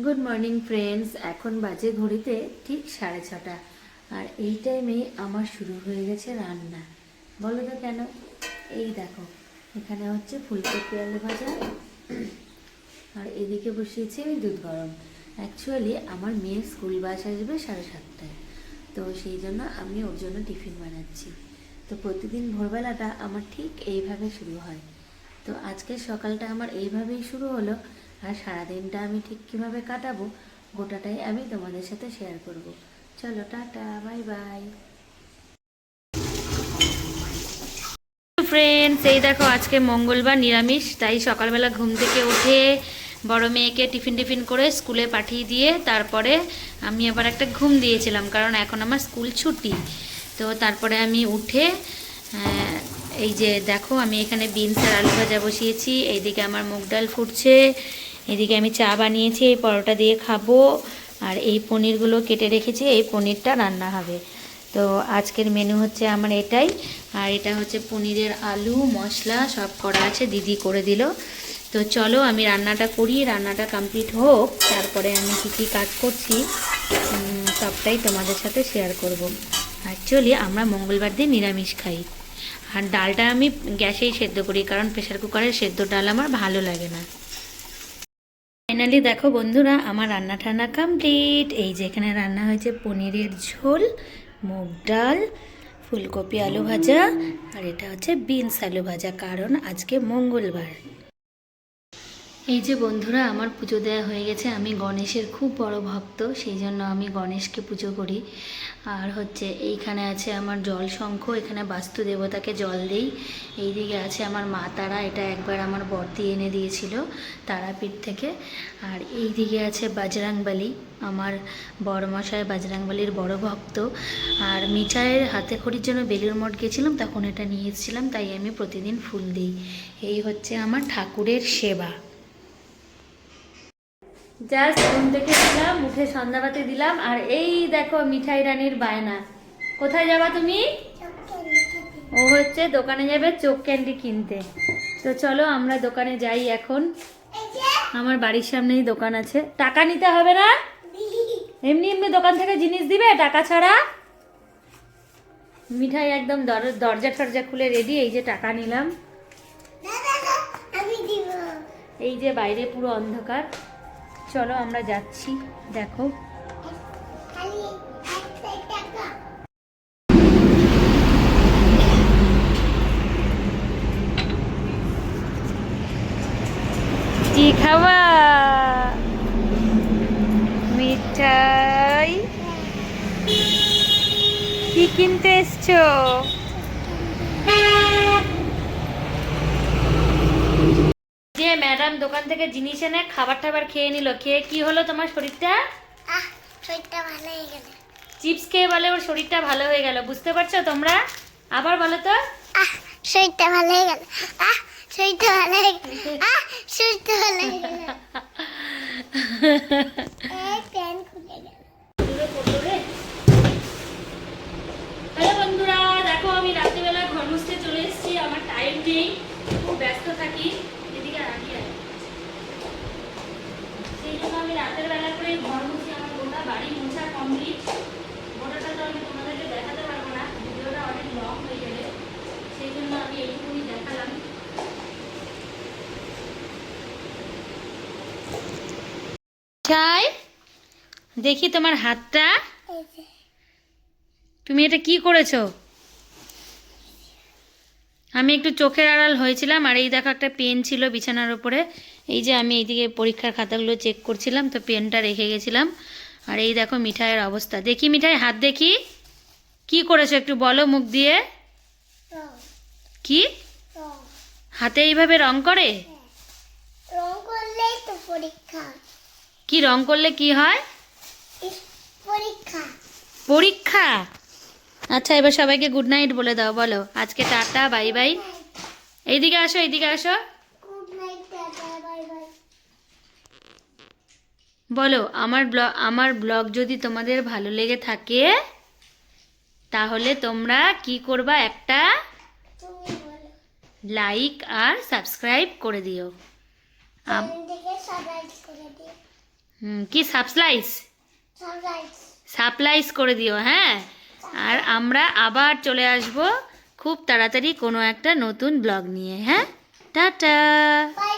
Good morning friends. এখন বাজে ঘড়িতে ঠিক 6:30 আর এই টাইমে আমার শুরু হয়ে গেছে রান্না। বলো তো কেন? এই দেখো, এখানে হচ্ছে ফুলকপি আলু ভাজা আর এদিকে বসিয়েছি আমি দুধ গরম। অ্যাকচুয়ালি আমার মেয়ের স্কুল বাস আসবে 7:30টায়, তো সেই জন্য আমি ওর জন্য টিফিন বানাচ্ছি। তো প্রতিদিন ভোরবেলাটা আমার ঠিক এইভাবে শুরু হয়। তো আজকের সকালটা আমার এইভাবেই শুরু হলো, আর সারাদিনটা আমি ঠিক কীভাবে কাটাবো গোটাটাই আমি তোমাদের সাথে শেয়ার করব। চলো, টাটা, বাই বাই। ফ্রেন্ডস, এই দেখো আজকে মঙ্গলবার, নিরামিষ, তাই সকালবেলা ঘুম থেকে উঠে বড় মেয়েকে টিফিন করে স্কুলে পাঠিয়ে দিয়ে তারপরে আমি আবার একটা ঘুম দিয়েছিলাম, কারণ এখন আমার স্কুল ছুটি। তো তারপরে আমি উঠে এই যে দেখো, আমি এখানে বিনস আর আলু ভাজা বসিয়েছি, এইদিকে আমার মুগ ডাল ফুটছে, এদিকে আমি চা বানিয়েছি, এই পরোটা দিয়ে খাবো। আর এই পনিরগুলো কেটে রেখেছি, এই পনিরটা রান্না হবে। তো আজকের মেনু হচ্ছে আমার এটাই। আর এটা হচ্ছে পনিরের আলু মশলা সব করা আছে, দিদি করে দিল। তো চলো আমি রান্নাটা করি, রান্নাটা কমপ্লিট হোক, তারপরে আমি কী কাজ করছি সবটাই তোমাদের সাথে শেয়ার করব। অ্যাকচুয়ালি আমরা মঙ্গলবার দিন নিরামিষ খাই, আর ডালটা আমি গ্যাসেই সেদ্ধ করি, কারণ প্রেশার কুকারের সেদ্ধ ডাল আমার ভালো লাগে না। ফাইনালি দেখো বন্ধুরা, আমার রান্না ঠান্না কমপ্লিট। এই যে এখানে রান্না হয়েছে পনিরের ঝোল, মুগ ডাল, ফুলকপি আলু ভাজা, আর এটা হচ্ছে বিনস আলু ভাজা, কারণ আজকে মঙ্গলবার। এই যে বন্ধুরা, আমার পুজো দেওয়া হয়ে গেছে। আমি গণেশের খুব বড় ভক্ত, সেই জন্য আমি গণেশকে পুজো করি। আর হচ্ছে এইখানে আছে আমার জল শঙ্খ, এখানে বাস্তু দেবতাকে জল দিই। এইদিকে আছে আমার মা তারা, এটা একবার আমার বর্দি এনে দিয়েছিল তারাপীঠ থেকে। আর এই দিকে আছে বজরংবলী, আমার বড়মশাই বজরংবলীর বড় ভক্ত। আর মিঠাইয়ের হাতে খড়ির জন্য বেলুড় মঠ গেছিলাম, তখন এটা নিয়ে এসেছিলাম, তাই আমি প্রতিদিন ফুল দিই। এই হচ্ছে আমার ঠাকুরের সেবা। জাস্ট ঘুম থেকে দিলাম, উঠে সন্ধ্যাবাতি দিলাম, আর এই দেখো মিঠাই রানীর বায়না। কোথায় যাবা তুমি? ও হচ্ছে দোকানে যাবে চোখ ক্যান্ডি কিনতে। তো চলো আমরা দোকানে যাই এখন। আমার বাড়ির সামনেই দোকান আছে। টাকা নিতে হবে না, এমনি এমনি দোকান থেকে জিনিস দিবে টাকা ছাড়া। মিঠাই একদম দরজা টরজা খুলে রেডি। এই যে টাকা নিলাম, এই যে বাইরে পুরো অন্ধকার। চলো আমরা যাচ্ছি, দেখো। কি খাবা? মিঠাই? কি কিনতে এসছো? যে ম্যাডাম দোকান থেকে জিনিস এনে খাবার টাবার খেয়ে নিল। খেয়ে কি হলো তোমার শরীরটা? শরীরটা ভালো হয়ে গেল। চিপস খেয়ে বলে ওর শরীরটা ভালো হয়ে গেল, বুঝতে পারছো তোমরা? আবার বলো তো। শরীরটা ভালো হয়ে গেল। শরীরটা ভালো হয়ে গেল। শরীরটা ভালো হয়ে গেল। প্যান খুলে গেল। হ্যালো বন্ধুরা, দেখো আমি রাত্রিবেলা ঘর মুছতে চলে এসেছি। আমার টাইম নেই, খুব ব্যস্ত থাকি। এদিকে রাখি আর সেই জন্য আমি রাতের বেলা করে ঘর মুছি। আমার গোটা বাড়ি মোছা কমপ্লিট। গোটাটা তো আমি তোমাদেরকে দেখাতে পারবো না, ভিডিওটা অনেক লং হয়ে যাবে, সেই জন্য আমি এইটুকুনি দেখালাম। চাই দেখি তোমার হাতটা, তুমি এটা কি করেছো? আমি একটু চোখের আড়াল হয়েছিলাম, আর এই দেখো একটা পেন ছিল বিছানার উপরে। এই যে আমি এইদিকে পরীক্ষার খাতাগুলো চেক করছিলাম, তো পেনটা রেখে গেছিলাম। আর এই দেখো মিঠাইয়ের অবস্থা। দেখি মিঠাই হাত দেখি, কি করেছো একটু বলো মুখ দিয়ে। কি হাতে এইভাবে রং করে? রং করলেই তো পরীক্ষা। কি রং করলে কি হয়? পরীক্ষা। পরীক্ষা? আচ্ছা, এবার সবাইকে গুড নাইট বলে দাও, বলো আজকে টাটা বাই বাই। এইদিকে আসো, এইদিকে আসো, good night, tata, bye bye. বলো আমার ব্লগ যদি তোমাদের ভালো লেগে থাকে তাহলে তোমরা কি করবা? একটা তুমি বলো। লাইক আর সাবস্ক্রাইব করে দিও। থেকে সাবস্ক্রাইব করে দিও। কি সাবস্লাইস সারপ্রাইজ। সাপ্লাইজ করে দিও, হ্যাঁ। আর আমরা আবার চলে আসব খুব তাড়াতাড়ি কোনো একটা নতুন ব্লগ নিয়ে, হ্যাঁ। টাটা। বাই